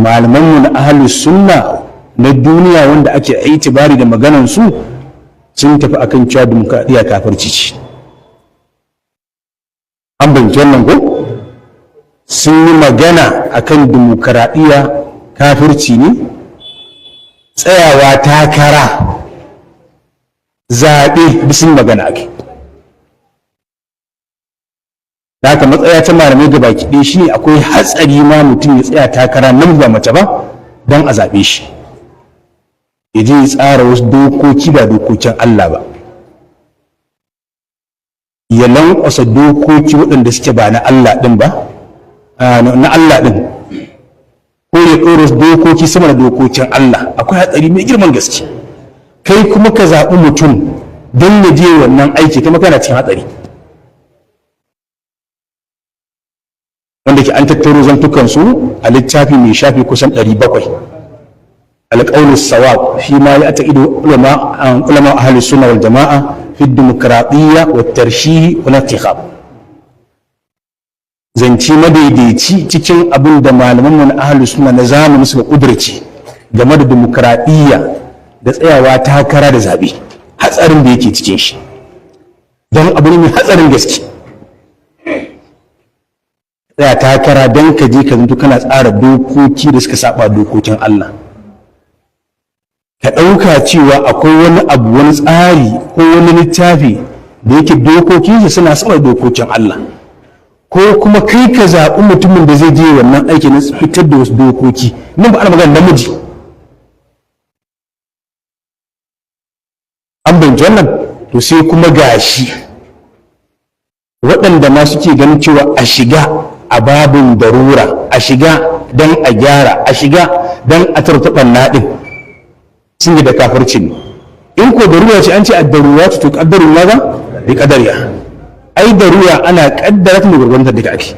malamanmu na ahlus sunna na duniya wanda ake itibari da maganansu sun tafi akan cewa dimokuraɗiyya kafirci ce. An bayyana wannan ko? Sun yi magana akan dimokuraɗiyya kafirci ne, tsayawa takara zaɓe bisin magana ake. Da haka matsaya ta malamai ga baki ɗaya shi ne akwai hatsari ma mutum ya tsaya takara nan ba mace ba don a zaɓe shi. Ya je ya tsara wasu dokoki ba dokokin Allah ba. Ya lankwasa dokoki waɗanda suke ba na Allah ɗin ba, na Allah ɗin. Ko ya ɗora dokoki sama da dokokin Allah. Akwai hatsari mai girman gaske. Kai kuma ka zaɓi mutum don ya je wannan aiki kuma kana cikin hatsari. Wanda ke an tattaro zantukansu a littafi mai shafi kusan 700. Alƙawlu sawab fi ma ya taqidu ulama ahli sunna wal jama'a fi demokradiyya wa tarshihi wa intikhab. Zanci madaidaici cikin abin da malaman mu na ahli sunna na zamani suka kudurce game da demokradiyya da tsayawa takara da zabe, hatsarin da yake cikin shi. Don abu ne mai hatsarin gaske. Tsaya takara don ka je ka zanto kana tsara dokoki da suka saba dokokin Allah. Ka ɗauka cewa akwai wani abu, wani tsari ko wani littafi da yake dokokinsa suna saba dokokin Allah. Ko kuma kai ka zaɓi mutumin da zai je wannan aiki na fitar da wasu dokoki. Nan ba ana magana namiji. An bayyana wannan to sai kuma gashi waɗanda ma suke ganin cewa a shiga a babin darura, a shiga don a gyara, a shiga don a tartaɓa naɗin sun yi da kafirci ne. In ko darura ce an ce a darura to ƙaddarin maza da ƙadariya. Ai darura ana ƙaddara ta da gurgurta duka ake.